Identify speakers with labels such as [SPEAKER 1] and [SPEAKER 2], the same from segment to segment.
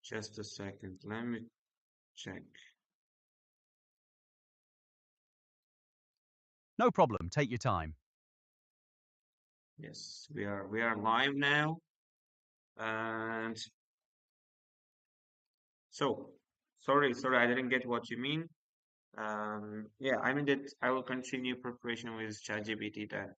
[SPEAKER 1] Just a second. Let me check.
[SPEAKER 2] No problem, take your time.
[SPEAKER 1] Yes, we are live now. And so, sorry, I didn't get what you mean. Yeah, I mean that I will continue preparation with ChatGPT then.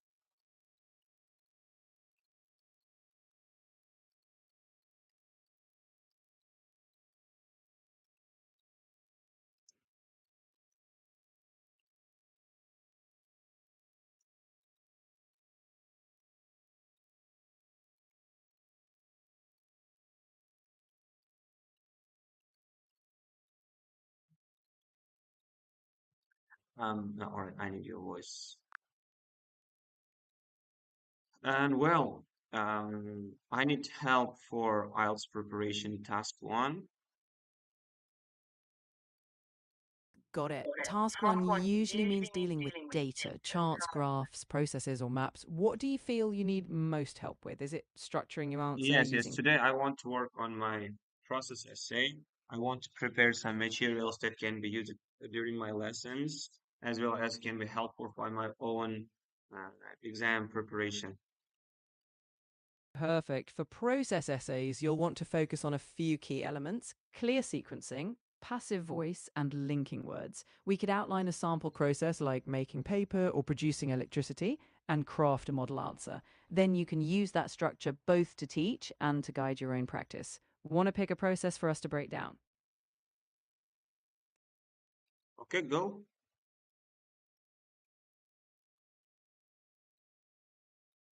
[SPEAKER 1] No, all right, I need your voice. And well, I need help for IELTS preparation task one.
[SPEAKER 3] Got it. Task one usually means dealing with data, charts, graphs, processes, or maps. What do you feel you need most help with? Is it structuring your answer
[SPEAKER 1] Yes.
[SPEAKER 3] using.
[SPEAKER 1] Today I want to work on my process essay. I want to prepare some materials that can be used during my lessons, as well as can be helpful for my own uh, exam preparation.
[SPEAKER 3] Perfect. For process essays, you'll want to focus on a few key elements: clear sequencing, passive voice, and linking words. We could outline a sample process like making paper or producing electricity and craft a model answer. Then you can use that structure both to teach and to guide your own practice. Want to pick a process for us to break down?
[SPEAKER 1] Okay, go.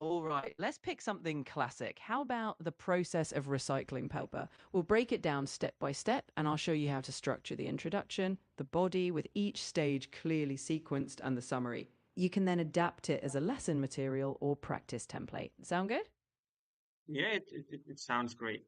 [SPEAKER 3] All right, let's pick something classic. How about the process of recycling paper? We'll break it down step by step, and I'll show you how to structure the introduction, the body, with each stage clearly sequenced, and the summary. You can then adapt it as a lesson material or practice template. Sound good?
[SPEAKER 1] Yeah, it sounds great.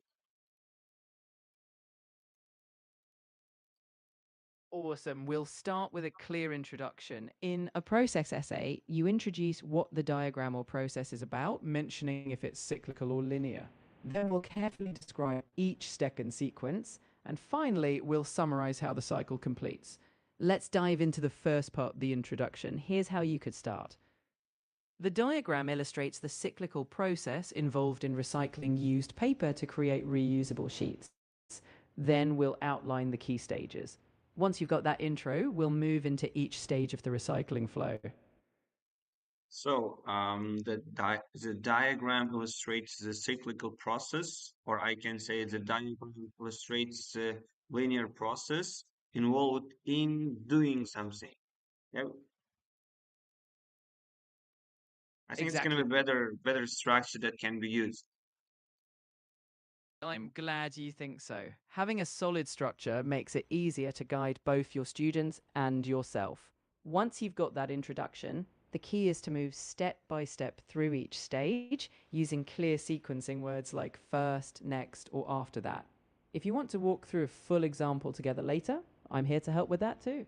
[SPEAKER 3] Awesome. We'll start with a clear introduction. In a process essay, you introduce what the diagram or process is about, mentioning if it's cyclical or linear. Then we'll carefully describe each step in sequence, and finally, we'll summarize how the cycle completes. Let's dive into the first part, the introduction. Here's how you could start. The diagram illustrates the cyclical process involved in recycling used paper to create reusable sheets. Then we'll outline the key stages. Once you've got that intro, we'll move into each stage of the recycling flow.
[SPEAKER 1] So, the diagram illustrates the cyclical process, or I can say the diagram illustrates the linear process involved in doing something. Yeah, I think it's gonna
[SPEAKER 3] Exactly.
[SPEAKER 1] be better structure that can be used.
[SPEAKER 3] I'm glad you think so. Having a solid structure makes it easier to guide both your students and yourself. Once you've got that introduction, the key is to move step by step through each stage using clear sequencing words like first, next, or after that. If you want to walk through a full example together later, I'm here to help with that too.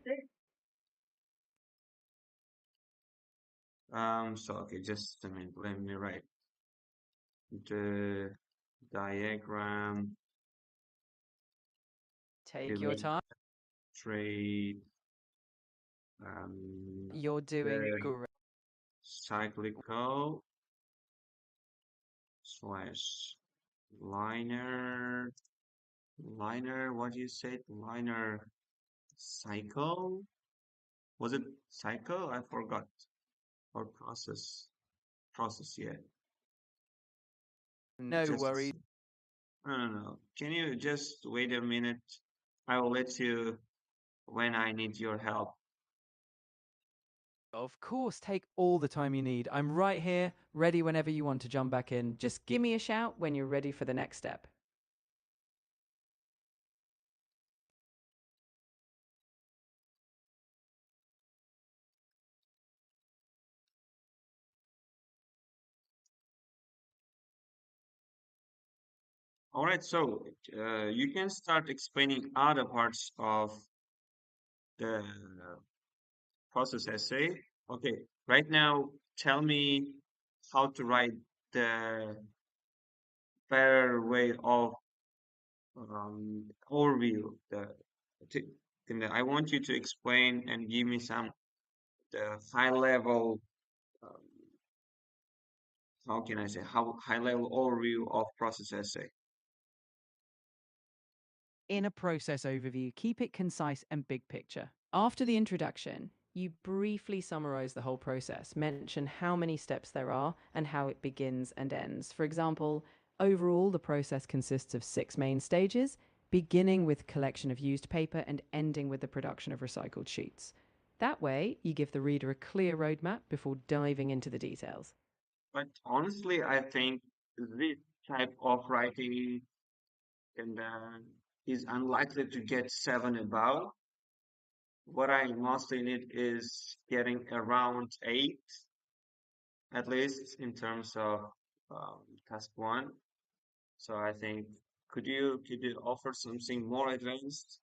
[SPEAKER 1] So okay, just a minute. Let me write the diagram
[SPEAKER 3] Take your time.
[SPEAKER 1] illustrate um
[SPEAKER 3] You're doing
[SPEAKER 1] the
[SPEAKER 3] great.
[SPEAKER 1] cyclical slash liner what you said, liner cycle, was it cycle? I forgot. Or process, yeah.
[SPEAKER 3] No
[SPEAKER 1] Just
[SPEAKER 3] worries.
[SPEAKER 1] no, can you just wait a minute? I will let you when I need your help.
[SPEAKER 3] Of course, take all the time you need. I'm right here, ready whenever you want to jump back in. Just give me a shout when you're ready for the next step.
[SPEAKER 1] All right, so you can start explaining other parts of the process essay. Okay, right now, tell me how to write the better way of overview. T- I want you to explain and give me some the high level, um, how can I say, how high level overview of process essay.
[SPEAKER 3] In a process overview, keep it concise and big picture. After the introduction, you briefly summarize the whole process, mention how many steps there are and how it begins and ends. For example, overall, the process consists of 6 main stages, beginning with collection of used paper and ending with the production of recycled sheets. That way, you give the reader a clear roadmap before diving into the details.
[SPEAKER 1] But honestly, I think this type of writing and is unlikely to get seven above. What I mostly need is getting around eight, at least in terms of task one. So I think could you offer something more advanced?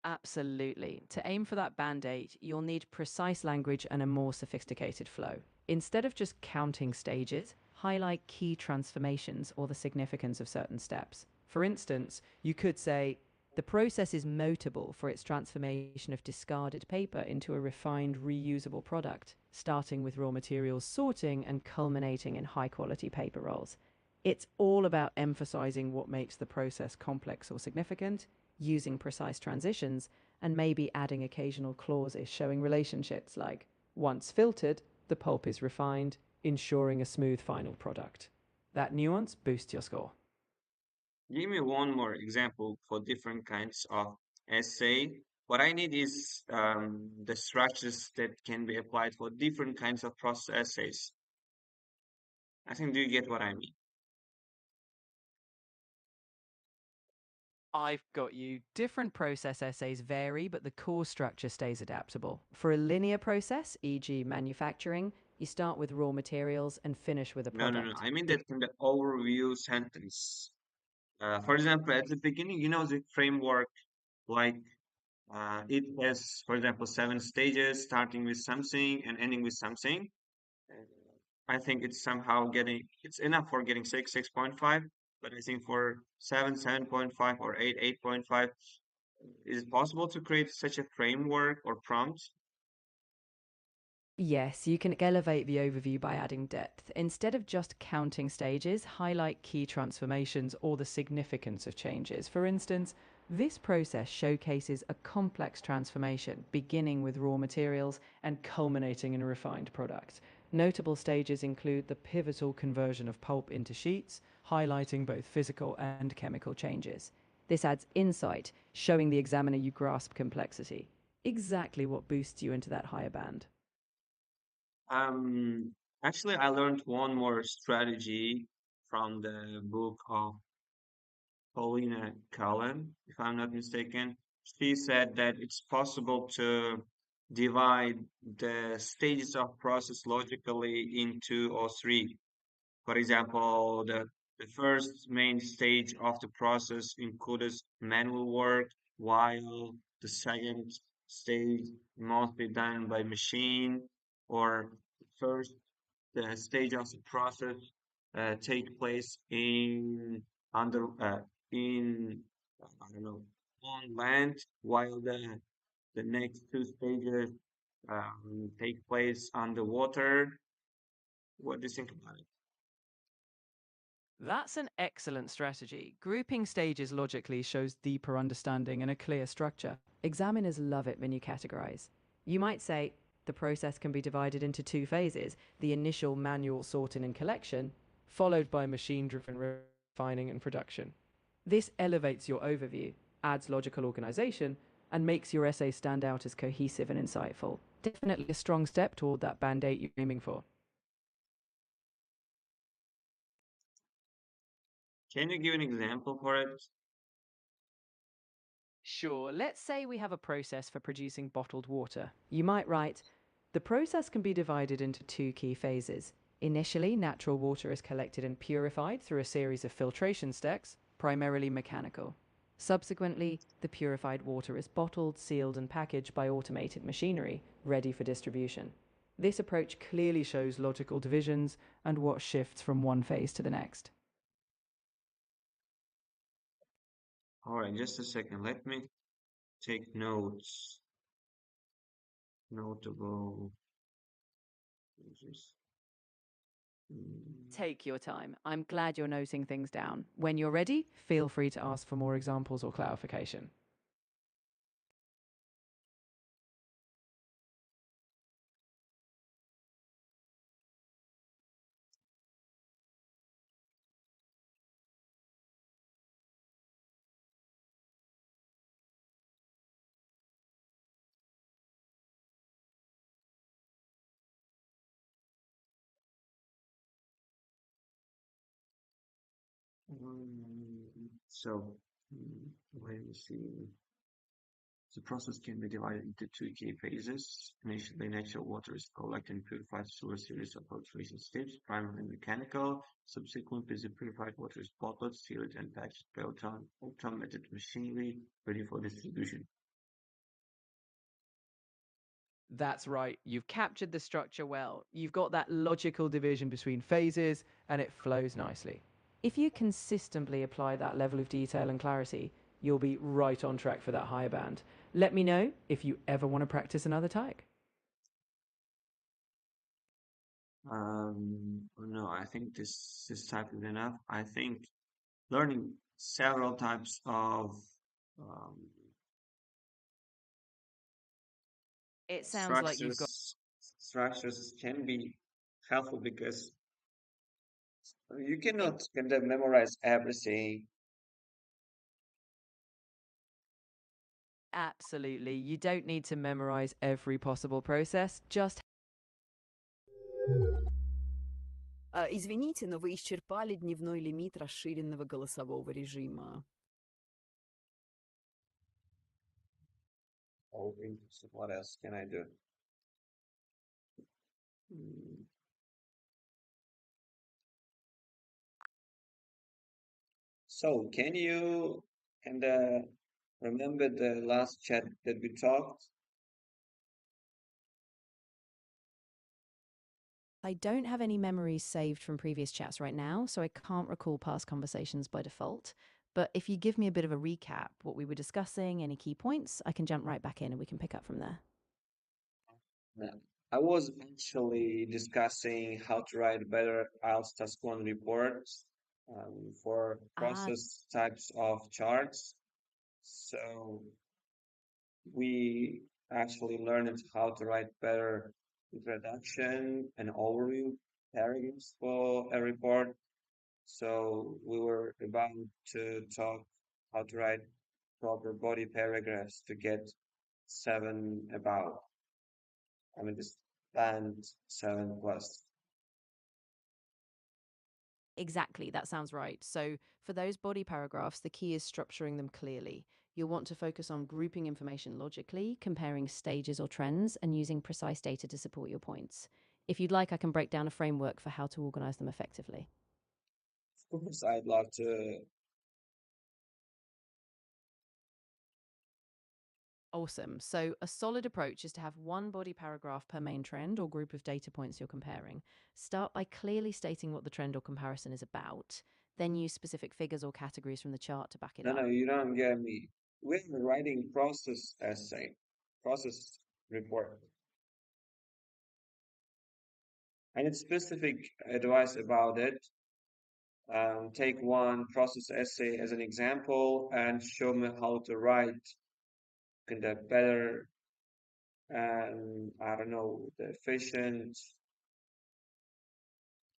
[SPEAKER 3] Absolutely. To aim for that band 8, you'll need precise language and a more sophisticated flow. Instead of just counting stages, highlight key transformations or the significance of certain steps. For instance, you could say, the process is notable for its transformation of discarded paper into a refined, reusable product, starting with raw materials sorting and culminating in high quality paper rolls. It's all about emphasizing what makes the process complex or significant, using precise transitions, and maybe adding occasional clauses showing relationships like once filtered, the pulp is refined, ensuring a smooth final product. That nuance boosts your score.
[SPEAKER 1] Give me one more example for different kinds of essay. What I need is the structures that can be applied for different kinds of process essays. I think, do you get what I mean?
[SPEAKER 3] I've got you. Different process essays vary, but the core structure stays adaptable. For a linear process, e.g., manufacturing, you start with raw materials and finish with a
[SPEAKER 1] No, no, no.
[SPEAKER 3] product.
[SPEAKER 1] I mean that in the overview sentence. For example, at the beginning, the framework, like it has, for example, seven stages, starting with something and ending with something. Uh, I think it's somehow it's enough for getting 6.5, but I think for 7.5, or 8.5, is it possible to create such a framework or prompt?
[SPEAKER 3] Yes, you can elevate the overview by adding depth. Instead of just counting stages, highlight key transformations or the significance of changes. For instance, this process showcases a complex transformation, beginning with raw materials and culminating in a refined product. Notable stages include the pivotal conversion of pulp into sheets, highlighting both physical and chemical changes. This adds insight, showing the examiner you grasp complexity. Exactly what boosts you into that higher band.
[SPEAKER 1] Um, Actually, I learned one more strategy from the book of Paulina Cullen, if I'm not mistaken. She said that it's possible to divide the stages of process logically into or three. For example, the first main stage of the process includes manual work, while the second stage must be done by machine, or first the stage of the process take place under in I don't know, on land, while the next two stages take place underwater. What do you think about it?
[SPEAKER 3] That's an excellent strategy. Grouping stages logically shows deeper understanding and a clear structure. Examiners love it when you categorize. You might say the process can be divided into 2 phases, the initial manual sorting and collection, followed by machine driven refining and production. This elevates your overview, adds logical organization, and makes your essay stand out as cohesive and insightful. Definitely a strong step toward that band 8 you're aiming for.
[SPEAKER 1] Can you give an example for it?
[SPEAKER 3] Sure, let's say we have a process for producing bottled water. You might write, the process can be divided into 2 key phases. Initially, natural water is collected and purified through a series of filtration steps, primarily mechanical. Subsequently, the purified water is bottled, sealed, and packaged by automated machinery, ready for distribution. This approach clearly shows logical divisions and what shifts from one phase to the next.
[SPEAKER 1] All right, just a second. Let me take notes. Notable pages. Mm,
[SPEAKER 3] Take your time. I'm glad you're noting things down. When you're ready, feel free to ask for more examples or clarification.
[SPEAKER 1] so, let me see. The process can be divided into two key phases. Initially, natural water is collected and purified through a series of filtration steps, primarily mechanical. Subsequently, the purified water is bottled, sealed, and packaged by automated machinery, ready for distribution.
[SPEAKER 3] That's right. You've captured the structure well. You've got that logical division between phases, and it flows nicely. If you consistently apply that level of detail and clarity, you'll be right on track for that higher band. Let me know if you ever want to practice another type.
[SPEAKER 1] No, I think this type is enough. I think learning several types of um,
[SPEAKER 3] It sounds like you've got.
[SPEAKER 1] structures can be helpful because you cannot kind of memorize everything.
[SPEAKER 3] Absolutely. You don't need to memorize every possible process, just
[SPEAKER 4] Извините, но вы исчерпали дневной лимит расширенного голосового режима.
[SPEAKER 1] Oh, interesting. What else can I do? Hmm. So, can you kind of remember the last chat that we talked?
[SPEAKER 5] I don't have any memories saved from previous chats right now, so I can't recall past conversations by default. But if you give me a bit of a recap, what we were discussing, any key points, I can jump right back in and we can pick up from there.
[SPEAKER 1] Yeah. I was actually discussing how to write better IELTS Task 1 reports for
[SPEAKER 5] Ah,
[SPEAKER 1] process types of charts. So we actually learned how to write better introduction and overview paragraphs for a report. So we were about to talk how to write proper body paragraphs to get seven about. I mean, this band 7+.
[SPEAKER 5] exactly. That sounds right. So for those body paragraphs, the key is structuring them clearly. You'll want to focus on grouping information logically, comparing stages or trends, and using precise data to support your points. If you'd like, I can break down a framework for how to organize them effectively.
[SPEAKER 1] Of course, I'd love to.
[SPEAKER 5] Awesome. So, a solid approach is to have one body paragraph per main trend or group of data points you're comparing. Start by clearly stating what the trend or comparison is about, then use specific figures or categories from the chart to back it
[SPEAKER 1] No, no,
[SPEAKER 5] up.
[SPEAKER 1] you don't get me. We're writing process essay, process report. I need specific advice about it. Take one process essay as an example and show me how to write kind of better and I don't know the efficient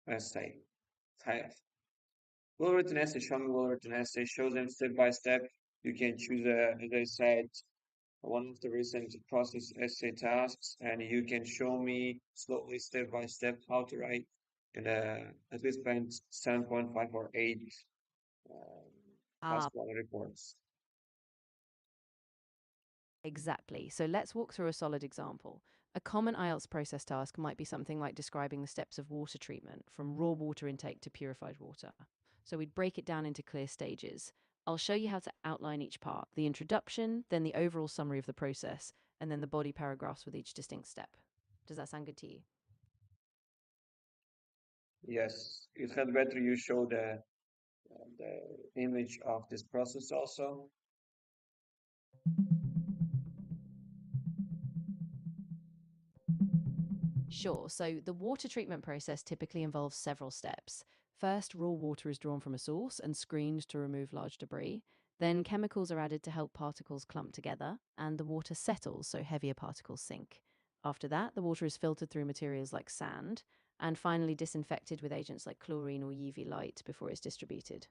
[SPEAKER 1] essay type. Well written essay, show me well written essay, show them step by step. You can choose as I said, one of the recent process essay tasks, and you can show me slowly step by step how to write and at least spend 7.5 or 8 um, task
[SPEAKER 5] Ah,
[SPEAKER 1] one reports.
[SPEAKER 5] exactly. So, let's walk through a solid example. A common IELTS process task might be something like describing the steps of water treatment from raw water intake to purified water. So, we'd break it down into clear stages. I'll show you how to outline each part, the introduction, then the overall summary of the process, and then the body paragraphs with each distinct step. Does that sound good to you?
[SPEAKER 1] Yes, it had better you show the image of this process also.
[SPEAKER 5] Sure. So the water treatment process typically involves several steps. First, raw water is drawn from a source and screened to remove large debris. Then, chemicals are added to help particles clump together, and the water settles so heavier particles sink. After that, the water is filtered through materials like sand, and finally disinfected with agents like chlorine or UV light before it's distributed.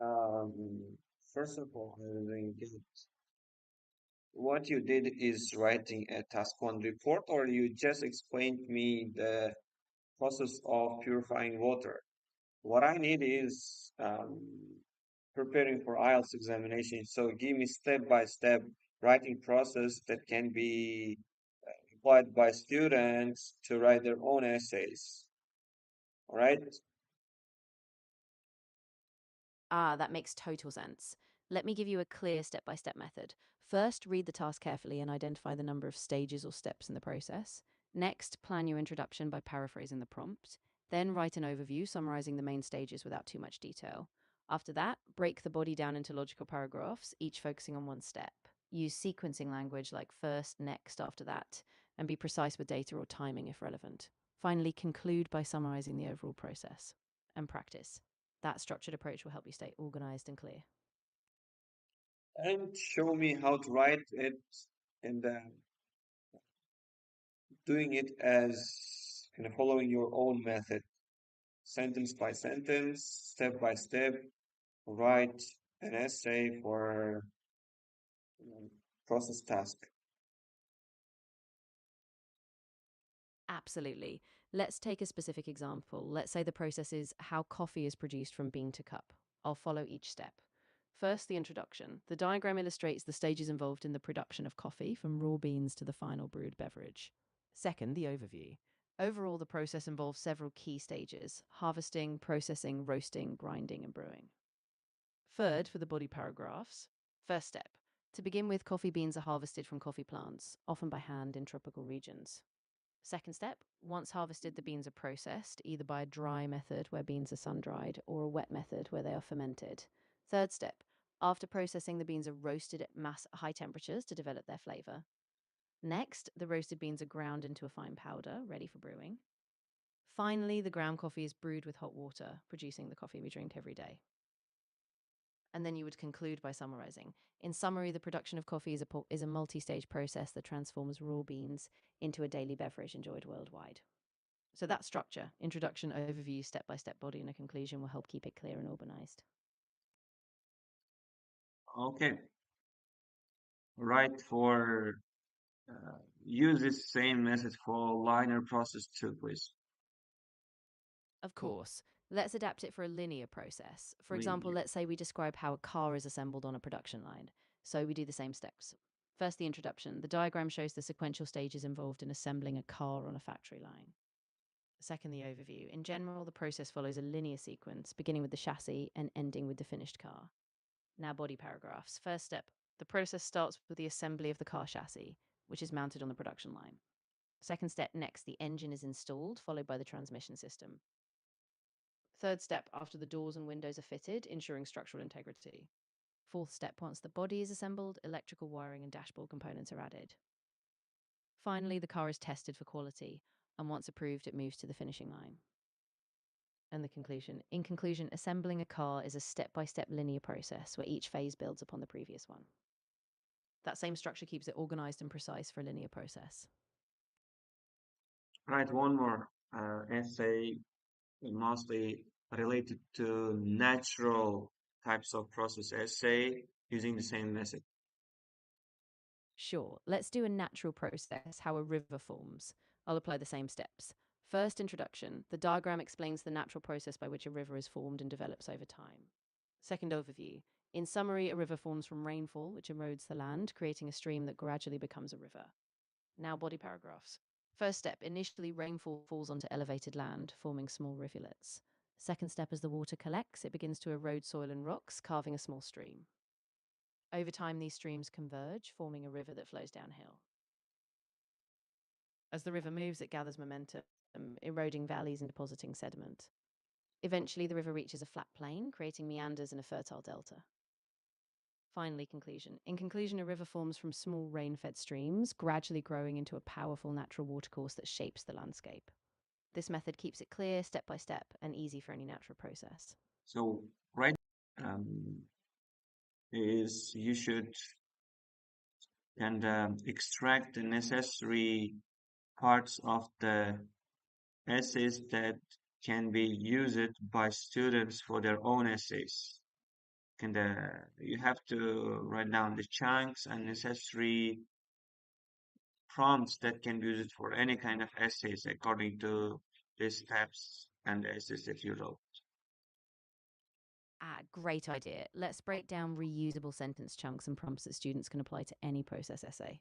[SPEAKER 1] Um, First of all, I didn't get what you did is writing a task one report, or you just explained me the process of purifying water. What I need is preparing for IELTS examination. So give me step by step writing process that can be applied by students to write their own essays. All right?
[SPEAKER 5] Ah, that makes total sense. Let me give you a clear step by step method. First, read the task carefully and identify the number of stages or steps in the process. Next, plan your introduction by paraphrasing the prompt. Then, write an overview summarizing the main stages without too much detail. After that, break the body down into logical paragraphs, each focusing on one step. Use sequencing language like first, next, after that, and be precise with data or timing if relevant. Finally, conclude by summarizing the overall process. And practice. That structured approach will help you stay organized and clear.
[SPEAKER 1] And show me how to write it and doing it as kind of following your own method, sentence by sentence, step by step, write an essay for process task.
[SPEAKER 5] Absolutely. Let's take a specific example. Let's say the process is how coffee is produced from bean to cup. I'll follow each step. First, the introduction. The diagram illustrates the stages involved in the production of coffee, from raw beans to the final brewed beverage. Second, the overview. Overall, the process involves several key stages: harvesting, processing, roasting, grinding, and brewing. Third, for the body paragraphs. First step. To begin with, coffee beans are harvested from coffee plants, often by hand in tropical regions. Second step, once harvested, the beans are processed, either by a dry method where beans are sun-dried or a wet method where they are fermented. Third step, after processing, the beans are roasted at high temperatures to develop their flavor. Next, the roasted beans are ground into a fine powder, ready for brewing. Finally, the ground coffee is brewed with hot water, producing the coffee we drink every day. And then you would conclude by summarizing. In summary, the production of coffee is a multi-stage process that transforms raw beans into a daily beverage enjoyed worldwide. So that structure, introduction, overview, step-by-step body, and a conclusion will help keep it clear and organized.
[SPEAKER 1] Okay, right for use this same method for liner process too, please.
[SPEAKER 5] Of course, let's adapt it for a linear process. For example,
[SPEAKER 1] Linear.
[SPEAKER 5] let's say we describe how a car is assembled on a production line. So we do the same steps. First, the introduction. The diagram shows the sequential stages involved in assembling a car on a factory line. Second, the overview. In general, the process follows a linear sequence, beginning with the chassis and ending with the finished car. Now, body paragraphs. First step. The process starts with the assembly of the car chassis, which is mounted on the production line. Second step, next, the engine is installed, followed by the transmission system. Third step, after the doors and windows are fitted, ensuring structural integrity. Fourth step, once the body is assembled, electrical wiring and dashboard components are added. Finally, the car is tested for quality, and once approved, it moves to the finishing line. And the conclusion. In conclusion, assembling a car is a step-by-step linear process where each phase builds upon the previous one. That same structure keeps it organized and precise for a linear process.
[SPEAKER 1] Right, one more essay mostly related to natural types of process essay using the same method.
[SPEAKER 5] Sure, let's do a natural process, how a river forms. I'll apply the same steps. First, introduction. The diagram explains the natural process by which a river is formed and develops over time. Second, overview. In summary, a river forms from rainfall, which erodes the land, creating a stream that gradually becomes a river. Now, body paragraphs. First step. Initially, rainfall falls onto elevated land, forming small rivulets. Second step, as the water collects, it begins to erode soil and rocks, carving a small stream. Over time, these streams converge, forming a river that flows downhill. As the river moves, it gathers momentum, eroding valleys and depositing sediment. Eventually, the river reaches a flat plain, creating meanders and a fertile delta. Finally, conclusion. In conclusion, a river forms from small rain-fed streams, gradually growing into a powerful natural watercourse that shapes the landscape. This method keeps it clear, step by step, and easy for any natural process.
[SPEAKER 1] So right um, is you should and extract the necessary parts of the essays that can be used by students for their own essays. And you have to write down the chunks and necessary prompts that can be used for any kind of essays according to the steps and the essays that you wrote.
[SPEAKER 5] Great idea. Let's break down reusable sentence chunks and prompts that students can apply to any process essay.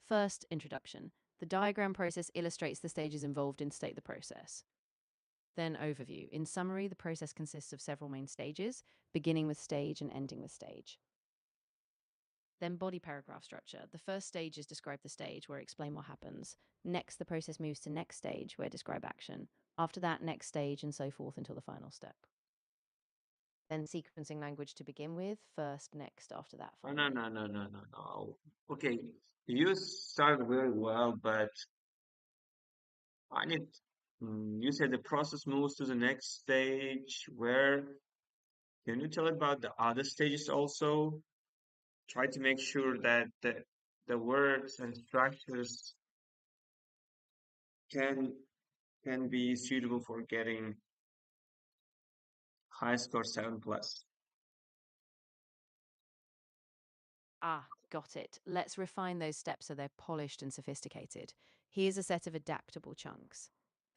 [SPEAKER 5] First, introduction. The diagram process illustrates the stages involved in state the process. Then overview. In summary, the process consists of several main stages, beginning with stage and ending with stage. Then body paragraph structure. The first stage is describe the stage, where explain what happens. Next, the process moves to next stage, where describe action. After that, next stage, and so forth until the final step. Then sequencing language to begin with, first, next, after that,
[SPEAKER 1] Oh,
[SPEAKER 5] finally.
[SPEAKER 1] no. Okay, you started very well, but I need. You said the process moves to the next stage. Where can you tell about the other stages also? Try to make sure that the words and structures can can be suitable for getting high score 7 plus.
[SPEAKER 5] Got it. Let's refine those steps so they're polished and sophisticated. Here's a set of adaptable chunks.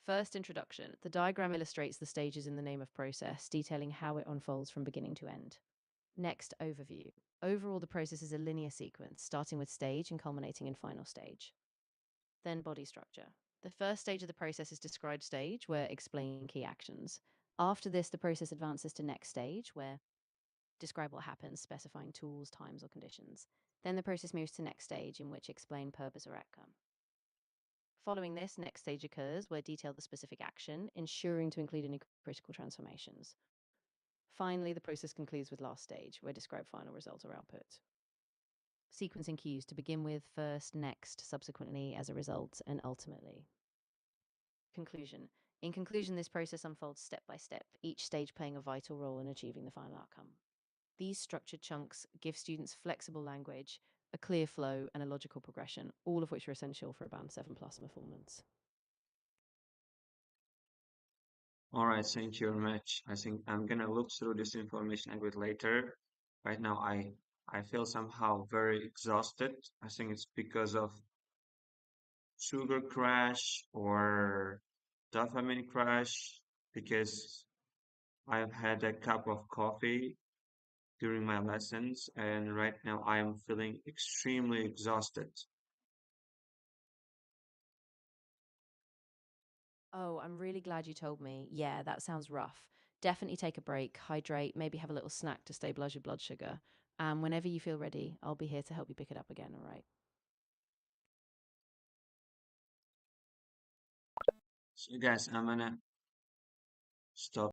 [SPEAKER 5] First, introduction. The diagram illustrates the stages in the name of process, detailing how it unfolds from beginning to end. Next, overview. Overall, the process is a linear sequence, starting with stage and culminating in final stage. Then body structure. The first stage of the process is described stage, where explain key actions. After this, the process advances to next stage, where describe what happens, specifying tools, times, or conditions. Then the process moves to next stage, in which explain purpose or outcome. Following this, next stage occurs, where detail the specific action, ensuring to include any critical transformations. Finally, the process concludes with last stage, where describe final result or output. Sequencing cues to begin with, first, next, subsequently, as a result, and ultimately. Conclusion. In conclusion, this process unfolds step by step, each stage playing a vital role in achieving the final outcome. These structured chunks give students flexible language, a clear flow, and a logical progression, all of which are essential for a Band 7 Plus performance.
[SPEAKER 1] All right, thank you very much. I think I'm gonna look through this information a bit later. Right now, I feel somehow very exhausted. I think it's because of sugar crash or dopamine crash because I've had a cup of coffee during my lessons, and right now I am feeling extremely exhausted.
[SPEAKER 5] Oh, I'm really glad you told me. Yeah, that sounds rough. Definitely take a break, hydrate, maybe have a little snack to stabilize your blood sugar. And whenever you feel ready, I'll be here to help you pick it up again, all right?
[SPEAKER 1] So, guys, I'm gonna stop